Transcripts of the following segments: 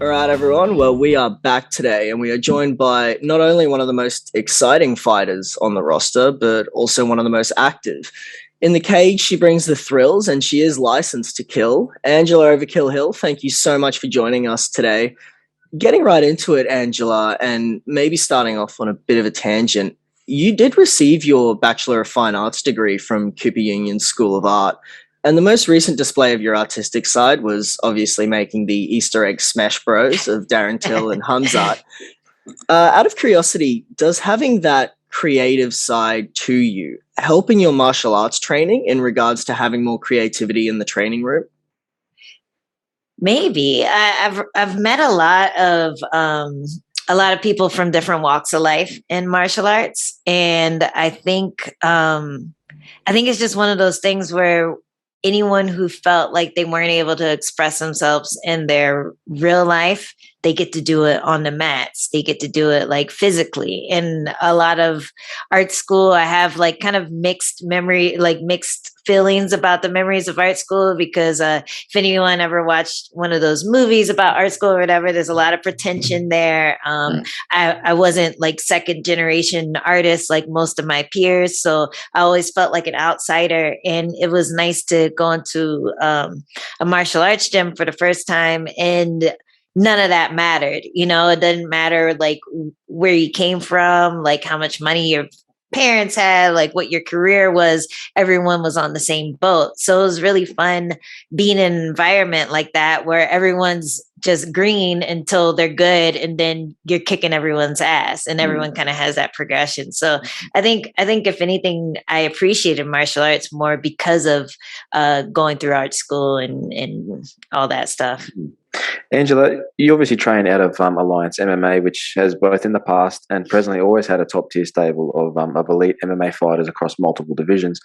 All right, everyone. Well, we are back today and we are joined by not only one of the most exciting fighters on the roster, but also one of the most active. In the cage, she brings the thrills and she is licensed to kill. Angela Overkill Hill, thank you so much for joining us today. Getting right into it, Angela, and maybe starting off on a bit of a tangent, you did receive your Bachelor of Fine Arts degree from Cooper Union School of Art. And the most recent display of your artistic side was obviously making the Easter egg smash bros of Darren Till and Hamzat. Out of curiosity, does having that creative side to you help in your martial arts training in regards to having more creativity in the training room? Maybe I've met a lot of people from different walks of life in martial arts, and I think it's just one of those things where anyone who felt like they weren't able to express themselves in their real life, they get to do it on the mats. They get to do it like physically. In a lot of art school, I have like kind of mixed feelings about the memories of art school because if anyone ever watched one of those movies about art school or whatever, there's a lot of pretension there. I wasn't like second generation artist like most of my peers, so I always felt like an outsider, and it was nice to go into a martial arts gym for the first time, and none of that mattered. You know, it didn't matter like where you came from, like how much money your parents had, like what your career was. Everyone was on the same boat. So it was really fun being in an environment like that where everyone's just green until they're good, and then you're kicking everyone's ass, and everyone kind of has that progression. So I think if anything, I appreciated martial arts more because of going through art school and all that stuff. Angela, you obviously train out of Alliance MMA, which has both in the past and presently always had a top tier stable of elite MMA fighters across multiple divisions.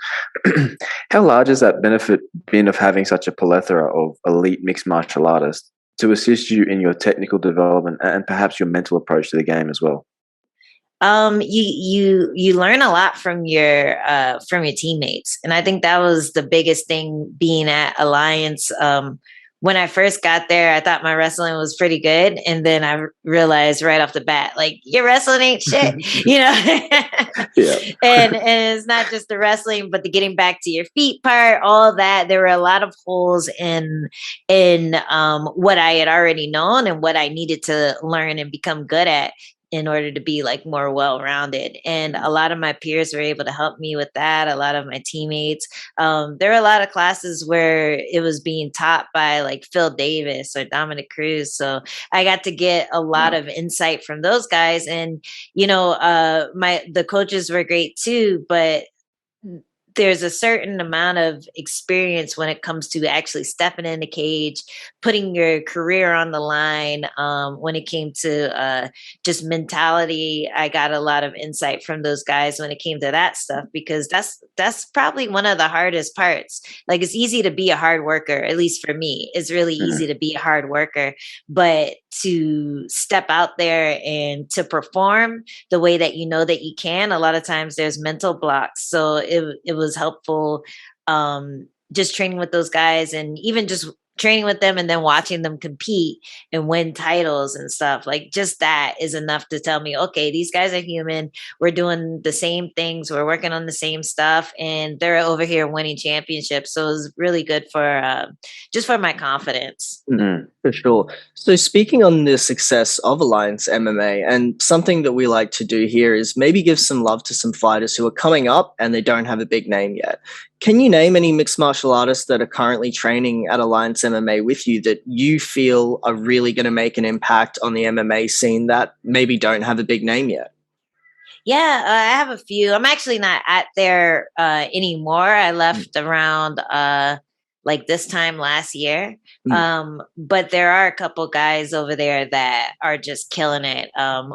How large has that benefit been of having such a plethora of elite mixed martial artists to assist you in your technical development and perhaps your mental approach to the game as well? You learn a lot from your teammates, and I think that was the biggest thing being at Alliance. When I first got there, I thought my wrestling was pretty good. And then I realized right off the bat, like, your wrestling ain't shit, you know? Yeah. and it's not just the wrestling, but the getting back to your feet part, all that. There were a lot of holes in what I had already known and what I needed to learn and become good at in order to be like more well-rounded. And a lot of my peers were able to help me with that. A lot of my teammates. There were a lot of classes where it was being taught by like Phil Davis or Dominic Cruz. So I got to get a lot of insight from those guys. And, you know, the coaches were great too, but there's a certain amount of experience when it comes to actually stepping in the cage, putting your career on the line. When it came to just mentality, I got a lot of insight from those guys when it came to that stuff, because that's probably one of the hardest parts. Like, it's easy to be a hard worker, at least for me. It's really easy to be a hard worker, but to step out there and to perform the way that you know that you can, a lot of times there's mental blocks. So it was helpful, just training with those guys, and even just training with them and then watching them compete and win titles and stuff. Like, just that is enough to tell me, okay, these guys are human. We're doing the same things. We're working on the same stuff, and they're over here winning championships. So it was really good for just for my confidence. For sure. So speaking on the success of Alliance MMA, and something that we like to do here is maybe give some love to some fighters who are coming up and they don't have a big name yet. Can you name any mixed martial artists that are currently training at Alliance MMA with you that you feel are really going to make an impact on the MMA scene that maybe don't have a big name yet? Yeah, I have a few. I'm actually not at there anymore. I left around like this time last year. But there are a couple guys over there that are just killing it.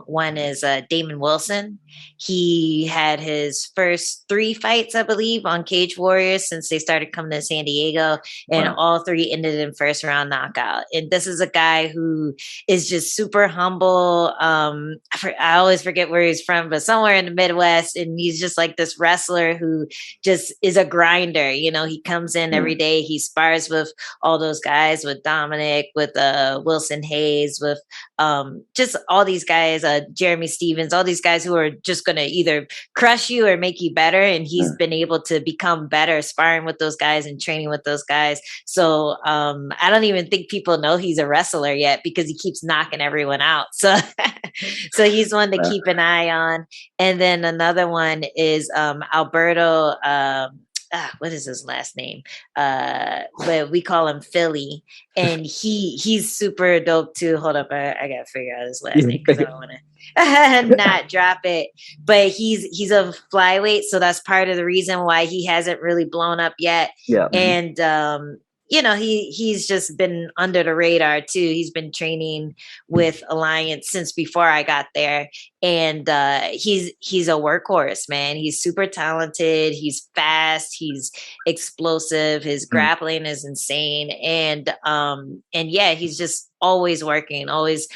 One is Damon Wilson. He had his first 3 fights, I believe, on Cage Warriors since they started coming to San Diego, and all 3 ended in first round knockout. And this is a guy who is just super humble. I always forget where he's from, but somewhere in the Midwest, and he's just like this wrestler who just is a grinder. You know, he comes in every day, he he spars with all those guys, with Dominic, with Wilson Hayes, with just all these guys, Jeremy Stevens, all these guys who are just going to either crush you or make you better. And he's been able to become better sparring with those guys and training with those guys. So I don't even think people know he's a wrestler yet because he keeps knocking everyone out. So so he's one to keep an eye on. And then another one is Alberto. What is his last name? But we call him Philly, and he's super dope too. Hold up, I gotta figure out his last name because I don't want to not drop it. But he's a flyweight, so that's part of the reason why he hasn't really blown up yet. Yeah, and you know, he's just been under the radar too. He's been training with Alliance since before I got there. And he's a workhorse, man. He's super talented. He's fast. He's explosive. His grappling is insane. And yeah, he's just always working, always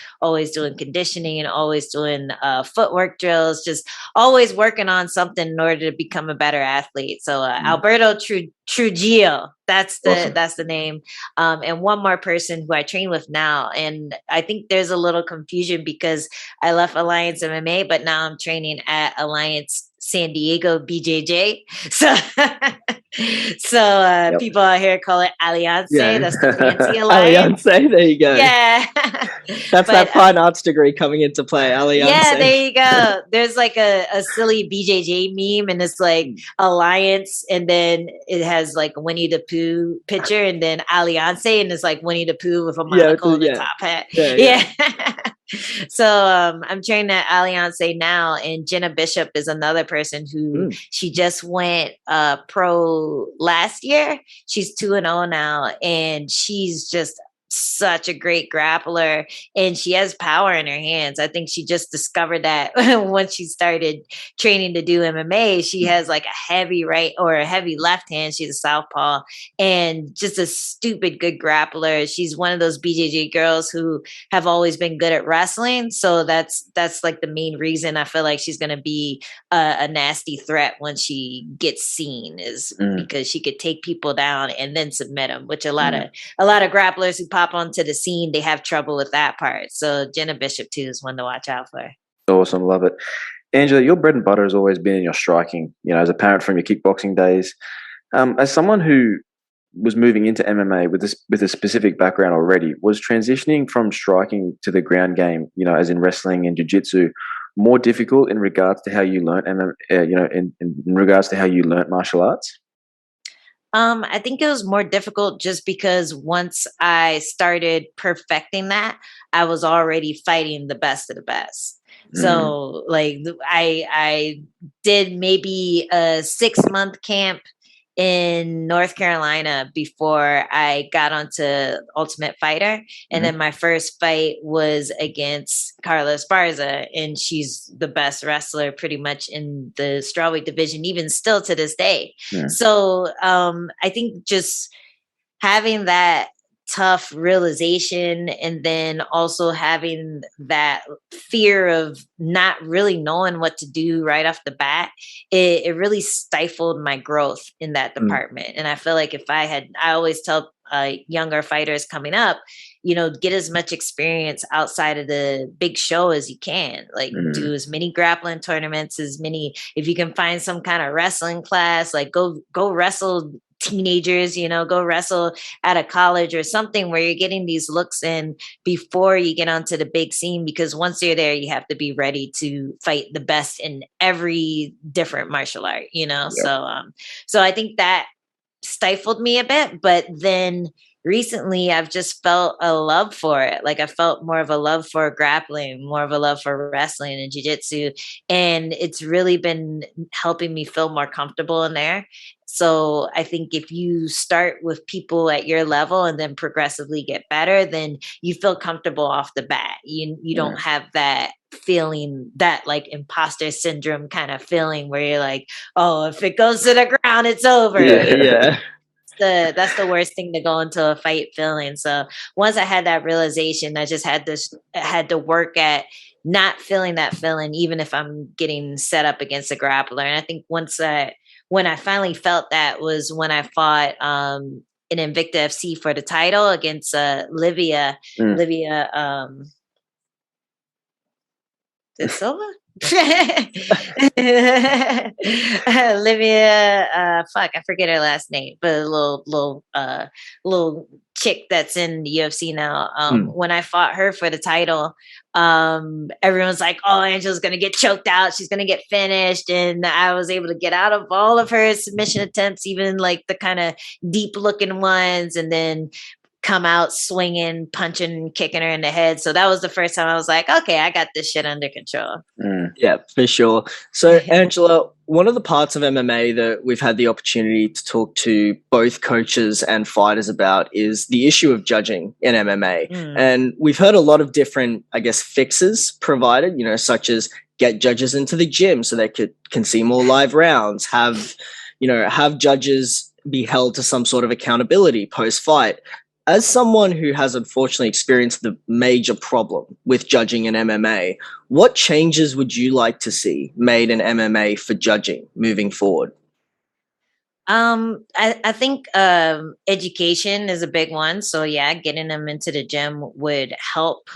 doing conditioning, and always doing footwork drills, just always working on something in order to become a better athlete. So Alberto Trujillo, that's the name. And one more person who I train with now. And I think there's a little confusion because I left Alliance MMA, but now I'm training at Alliance San Diego BJJ. So people out here call it Alliance. Yeah. That's the fancy Alliance. Alliance, there you go. Yeah. That's that fine arts degree coming into play. Alliance. Yeah, there you go. There's like a silly BJJ meme, and it's like Alliance, and then it has like Winnie the Pooh picture, and then Alliance, and it's like Winnie the Pooh with a monocle and a top hat. Yeah. So I'm training at Alliance now, and Jenna Bishop is another person who she just went pro last year. She's 2-0 now, and she's just such a great grappler, and she has power in her hands. I think she just discovered that once she started training to do MMA. She has like a heavy right or a heavy left hand. She's a southpaw, and just a stupid good grappler. She's one of those BJJ girls who have always been good at wrestling. So that's like the main reason I feel like she's going to be a nasty threat when she gets seen, is because she could take people down and then submit them, which a lot of grapplers who pop onto the scene, they have trouble with that part. So Jenna Bishop too is one to watch out for. Awesome, love it. Angela, your bread and butter has always been in your striking, you know, as a parent from your kickboxing days. As someone who was moving into MMA with a specific background already, was transitioning from striking to the ground game, you know, as in wrestling and jiu-jitsu, more difficult in regards to how you learned in regards to how you learned martial arts? I think it was more difficult just because once I started perfecting that, I was already fighting the best of the best. So like I did maybe a 6-month camp in North Carolina before I got onto Ultimate Fighter. And then my first fight was against Carla Esparza, and she's the best wrestler pretty much in the strawweight division, even still to this day. So I think just having that tough realization, and then also having that fear of not really knowing what to do right off the bat, it really stifled my growth in that department. And I feel like I always tell younger fighters coming up, you know, get as much experience outside of the big show as you can. Like do as many grappling tournaments, if you can find some kind of wrestling class, like go wrestle teenagers, you know, go wrestle at a college or something where you're getting these looks in before you get onto the big scene, because once you're there, you have to be ready to fight the best in every different martial art, you know? So I think that stifled me a bit, but then recently I've just felt a love for it. Like I felt more of a love for grappling, more of a love for wrestling and jiu-jitsu. And it's really been helping me feel more comfortable in there. So I think if you start with people at your level and then progressively get better, then you feel comfortable off the bat. You don't have that feeling, that like imposter syndrome kind of feeling where you're like, oh, if it goes to the ground, it's over. That's the worst thing to go into a fight feeling. So once I had that realization, I just had to work at not feeling that feeling, even if I'm getting set up against a grappler. And I think when I finally felt that was when I fought in Invicta FC for the title against Livia De Silva. Olivia, fuck, I forget her last name, but a little chick that's in the UFC now. When I fought her for the title, everyone's like, "Oh, Angela's gonna get choked out. She's gonna get finished," and I was able to get out of all of her submission attempts, even like the kind of deep looking ones, and then come out swinging, punching, kicking her in the head. So that was the first time I was like, okay, I got this shit under control. Yeah, for sure. So, Angela, one of the parts of MMA that we've had the opportunity to talk to both coaches and fighters about is the issue of judging in MMA. And we've heard a lot of different, I guess, fixes provided, such as get judges into the gym so they can see more live rounds, have judges be held to some sort of accountability post-fight. As someone who has unfortunately experienced the major problem with judging in MMA, what changes would you like to see made in MMA for judging moving forward? I think education is a big one. So yeah, getting them into the gym would help.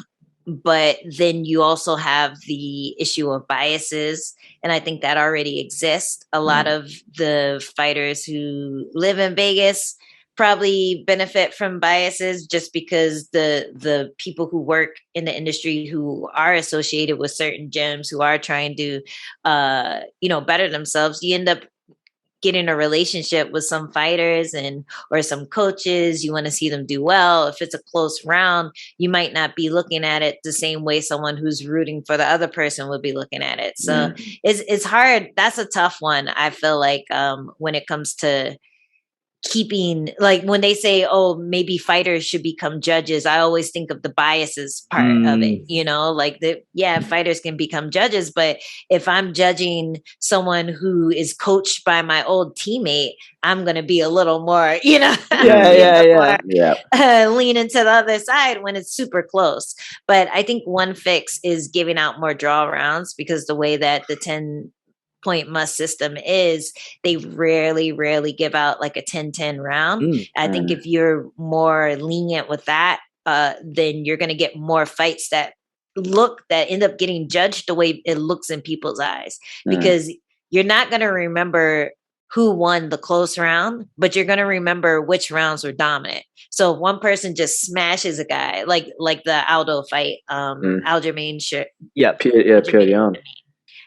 But then you also have the issue of biases. And I think that already exists. A lot of the fighters who live in Vegas probably benefit from biases just because the people who work in the industry who are associated with certain gyms who are trying to better themselves, you end up getting a relationship with some fighters or some coaches. You want to see them do well. If it's a close round, you might not be looking at it the same way someone who's rooting for the other person would be looking at it. So it's hard. That's a tough one. I feel like when it comes to keeping, like when they say, oh, maybe fighters should become judges, I always think of the biases part of it, fighters can become judges, but if I'm judging someone who is coached by my old teammate, I'm going to be a little more, lean into the other side when it's super close. But I think one fix is giving out more draw rounds, because the way that the 10-point must system is, they rarely give out like a 10-10 round. I think if you're more lenient with that, then you're going to get more fights that end up getting judged the way it looks in people's eyes, because you're not going to remember who won the close round, but you're going to remember which rounds were dominant. So if one person just smashes a guy, like the Aldo fight, Aljamain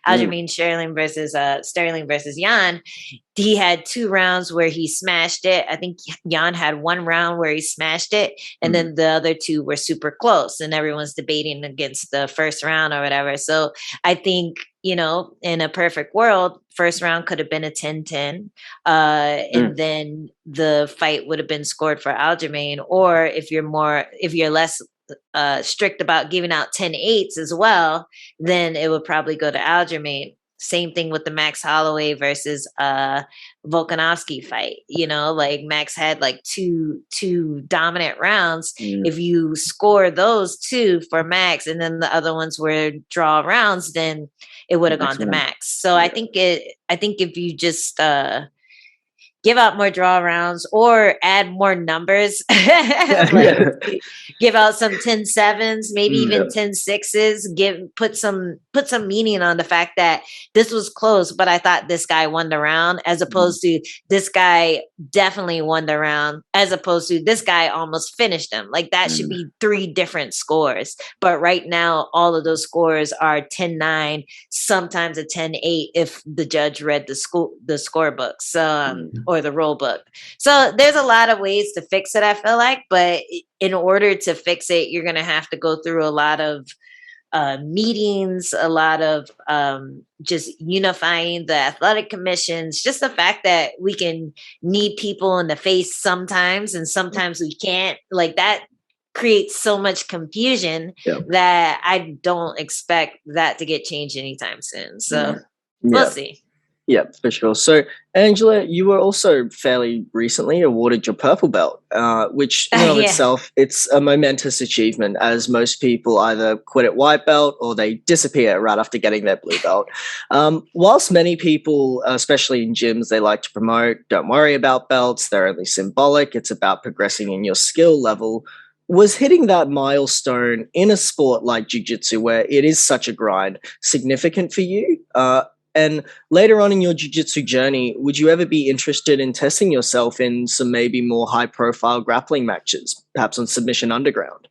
Aljamain Sterling versus Jan, he had 2 rounds where he smashed it. I think Jan had 1 round where he smashed it, and then the other 2 were super close, and everyone's debating against the first round or whatever. So I think, in a perfect world, first round could have been a 10-10, and then the fight would have been scored for Aljamain. Or if you're less strict about giving out 10-8s as well, then it would probably go to Aljamain. Same thing with the Max Holloway versus Volkanovski fight. Like Max had like two dominant rounds. If you score those 2 for Max and then the other ones were draw rounds, then it would have gone to Max. So I think if you just give out more draw rounds or add more numbers, give out some 10-7s, maybe even 10-6s, put some meaning on the fact that this was close, but I thought this guy won the round, as opposed to this guy definitely won the round, as opposed to this guy almost finished him. Like that should be 3 different scores. But right now, all of those scores are 10-9, sometimes a 10-8 if the judge read the scorebooks, or the rule book. So there's a lot of ways to fix it, I feel like, but in order to fix it, you're going to have to go through a lot of meetings, a lot of just unifying the athletic commissions, just the fact that we can need people in the face sometimes and sometimes we can't, like that creates so much confusion that I don't expect that to get changed anytime soon. So we'll see. Yeah, for sure. So, Angela, you were also fairly recently awarded your purple belt, which in and of Yeah. itself, it's a momentous achievement, as most people either quit at white belt or they disappear right after getting their blue belt. Whilst many people, especially in gyms, they like to promote, don't worry about belts, they're only symbolic, it's about progressing in your skill level. Was hitting that milestone in a sport like jiu-jitsu, where it is such a grind, significant for you? And later on in your jiu-jitsu journey, would you ever be interested in testing yourself in some maybe more high-profile grappling matches, perhaps on Submission Underground?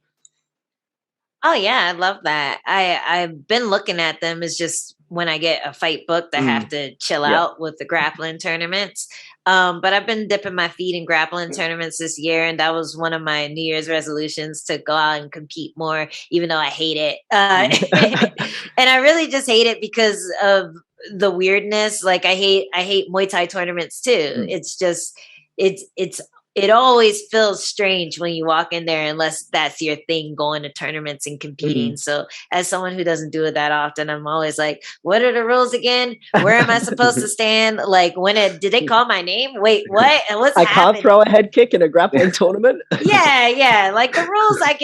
Oh yeah, I love that. I've been looking at them. It's just when I get a fight booked, I have to chill Yeah. out with the grappling tournaments. But I've been dipping my feet in grappling tournaments this year, and that was one of my New Year's resolutions to go out and compete more, even though I hate it. And I really just hate it because of the weirdness. Like I hate Muay Thai tournaments too. Mm. It's just it's it always feels strange when you walk in there unless that's your thing, going to tournaments and competing. So as someone who doesn't do it that often, I'm always like, what are the rules again? Where am I supposed to stand? Like did they call my name? Wait, what? And what's I happening? can't throw a head kick in a grappling tournament. Yeah. Like the rules I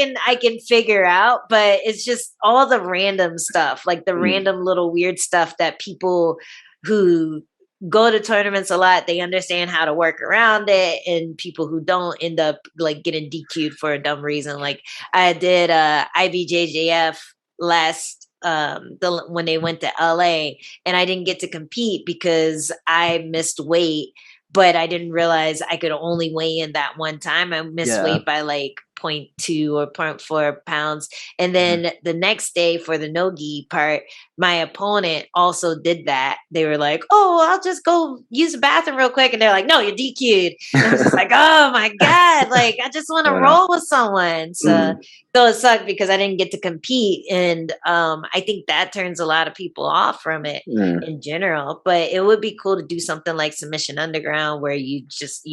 can figure out, but it's just all the random stuff, like the random little weird stuff that people who go to tournaments a lot, they understand how to work around it, and people who don't end up like getting DQ'd for a dumb reason. Like I did IBJJF last when they went to LA, and I didn't get to compete because I missed weight, but I didn't realize I could only weigh in that one time. I missed weight by like 0.2 or 0.4 pounds. And then the next day for the no-gi part, my opponent also did that. They were like, oh, I'll just go use the bathroom real quick. And they're like, no, you're DQ'd. And I was just like, oh my God, like I just want to roll with someone. So it sucked because I didn't get to compete. And I think that turns a lot of people off from it in general. But it would be cool to do something like Submission Underground, where you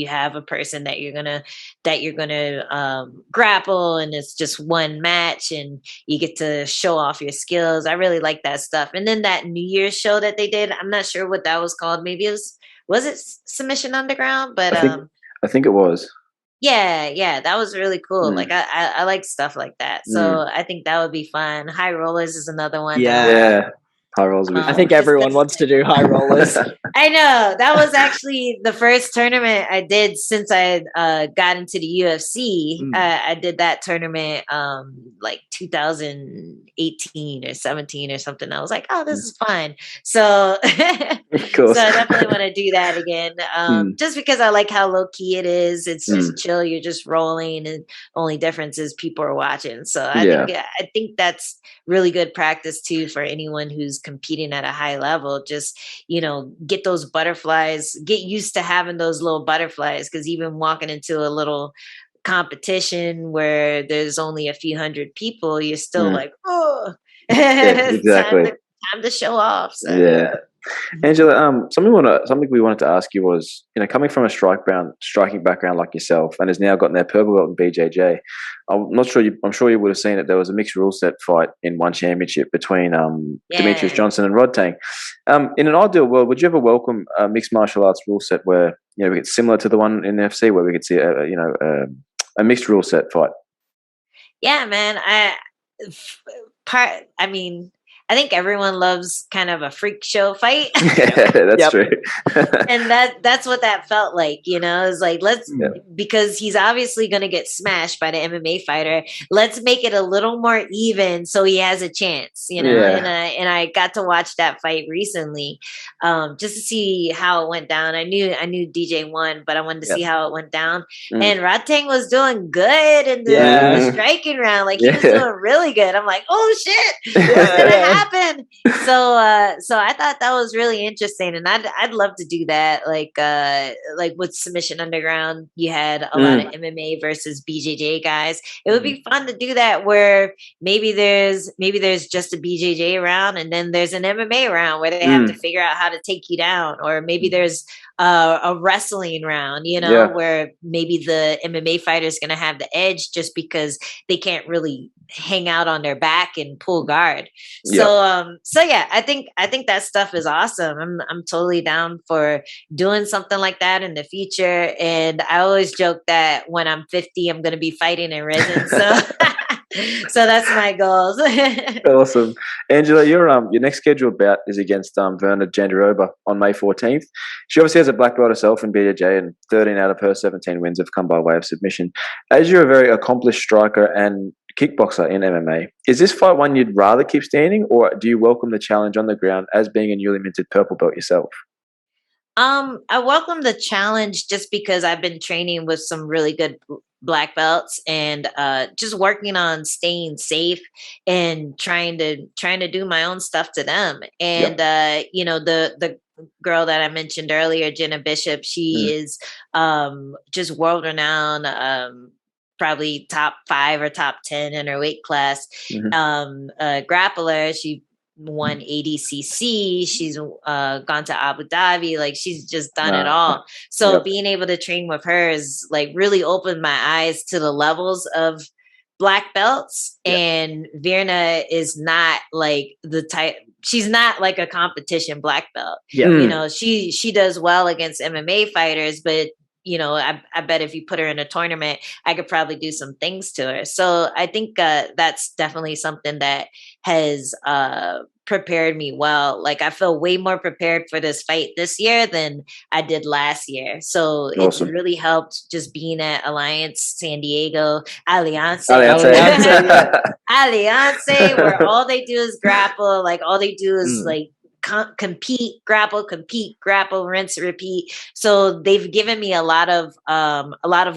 have a person that you're gonna grapple, and it's just one match and you get to show off your skills. I really like that stuff. And then that New Year's show that they did, I'm not sure what that was called. Maybe it was it Submission Underground? But I think it was. Yeah, that was really cool. Like I like stuff like that. So I think that would be fun. High rollers is another one. Yeah. High rollers. I think everyone wants to do high rollers. I know. That was actually the first tournament I did since I got into the UFC. I did that tournament like 2018 or 17 or something. I was like, oh, this is fun. So, Cool. So I definitely want to do that again. Just because I like how low key it is. It's just chill. You're just rolling, and only difference is people are watching. So I think that's really good practice too for anyone who's competing at a high level. Just, get those butterflies, get used to having those little butterflies, because even walking into a little competition where there's only a few hundred people, you're still like, oh, exactly. time to show off. So. Yeah. Angela, something we wanted to ask you was, coming from a striking background like yourself, and has now gotten their purple belt in BJJ. I'm sure you would have seen it. There was a mixed rule set fight in one championship between Demetrius Johnson and Rod Tang. In an ideal world, would you ever welcome a mixed martial arts rule set where we get similar to the one in the FC, where we could see a mixed rule set fight? Yeah, man. I think everyone loves kind of a freak show fight. Yeah, that's true. And that's what that felt like, it's like, because he's obviously going to get smashed by the MMA fighter. Let's make it a little more even so he has a chance, and I got to watch that fight recently, just to see how it went down. I knew DJ won, but I wanted to see how it went down. And Ratang was doing good in the striking round. Like he was doing really good. I'm like, oh shit, what's going to happen? So I thought that was really interesting, and I'd love to do that. Like with Submission Underground, you had a lot of MMA versus BJJ guys. It would be fun to do that, where maybe there's just a BJJ round, and then there's an MMA round where they have to figure out how to take you down, or maybe there's a wrestling round, you know, where maybe the MMA fighter is going to have the edge just because they can't really hang out on their back and pull guard. So yeah, I think that stuff is awesome. I'm totally down for doing something like that in the future. And I always joke that when I'm 50, I'm going to be fighting in resin. So so that's my goals. Awesome. Angela, your next scheduled bout is against Virna Jandiroba on May 14th. She obviously has a black belt herself in BJJ, and 13 out of her 17 wins have come by way of submission. As you're a very accomplished striker and kickboxer in MMA, is this fight one you'd rather keep standing, or do you welcome the challenge on the ground as being a newly minted purple belt yourself? I welcome the challenge just because I've been training with some really good black belts and just working on staying safe and trying to do my own stuff to them. And you know, the girl that I mentioned earlier, Jenna Bishop, she is just world renowned, probably top 5 or top 10 in her weight class. Grappler, she won ADCC. She's gone to Abu Dhabi. Like, she's just done it all. So being able to train with her is like really opened my eyes to the levels of black belts. And Virna is not like the type. She's not like a competition black belt. You know, she does well against MMA fighters, but you know, I bet if you put her in a tournament, I could probably do some things to her. So I think that's definitely something that has prepared me well. Like, I feel way more prepared for this fight this year than I did last year. So it's really helped just being at Alliance San Diego, Alliance, where all they do is grapple. Like, all they do is like compete, grapple, rinse, repeat. So they've given me a lot of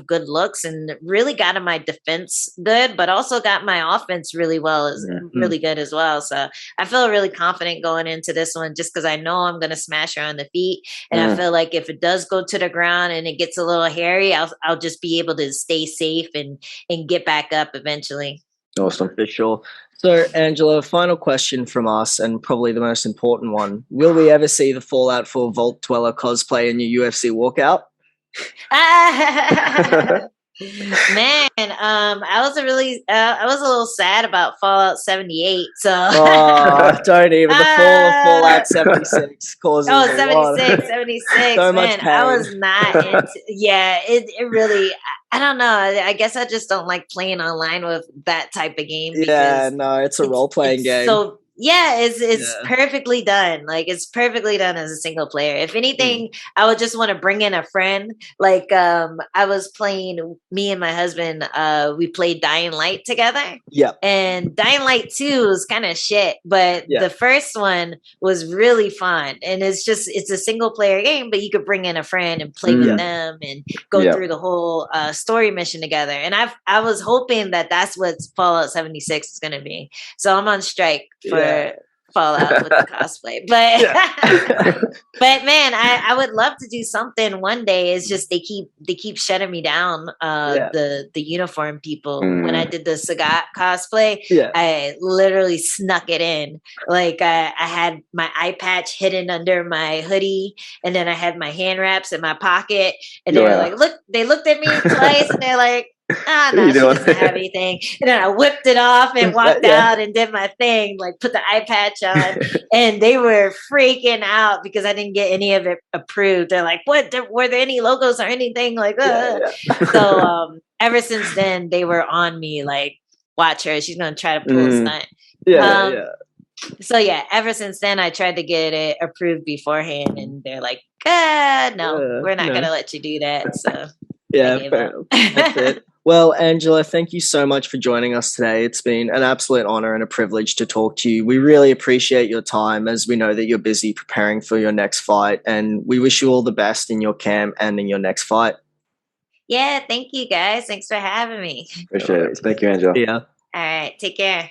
good looks and really got my defense good, but also got my offense really good as well. So I feel really confident going into this one just because I know I'm going to smash her on the feet. And I feel like if it does go to the ground and it gets a little hairy, I'll just be able to stay safe and get back up eventually. Awesome. For sure. So, Angela, final question from us, and probably the most important one. Will we ever see the fallout for Vault Dweller cosplay in your UFC walkout? Man, I was a little sad about Fallout 78. So don't even. The fall of Fallout 76 causes 76, so man, much pain. I was not into, it really, I don't know. I guess I just don't like playing online with that type of game. It's a role-playing game. So it's perfectly done. Like, it's perfectly done as a single player. If anything, I would just want to bring in a friend. Like, I was playing, me and my husband, we played Dying Light together. Yeah. And Dying Light 2 was kind of shit, but the first one was really fun. And it's a single player game, but you could bring in a friend and play with them and go through the whole story mission together. And I was hoping that that's what Fallout 76 is going to be. So I'm on strike for Fallout with the cosplay, but man, I would love to do something one day. It's just they keep shutting me down. The uniform people. When I did the Sagat cosplay, I literally snuck it in. Like, I had my eye patch hidden under my hoodie, and then I had my hand wraps in my pocket, and they were like, look, they looked at me twice, and they're like, no, she doesn't have anything. And then I whipped it off and walked out and did my thing, like put the eye patch on. And they were freaking out because I didn't get any of it approved. They're like, what? Were there any logos or anything? Like, So ever since then, they were on me, like, watch her. She's going to try to pull a stunt. So ever since then, I tried to get it approved beforehand. And they're like, no, we're not going to let you do that. So fair. That's it. Well, Angela, thank you so much for joining us today. It's been an absolute honor and a privilege to talk to you. We really appreciate your time, as we know that you're busy preparing for your next fight, and we wish you all the best in your camp and in your next fight. Yeah, thank you guys. Thanks for having me. Appreciate it. Thank you, Angela. Yeah. All right, take care.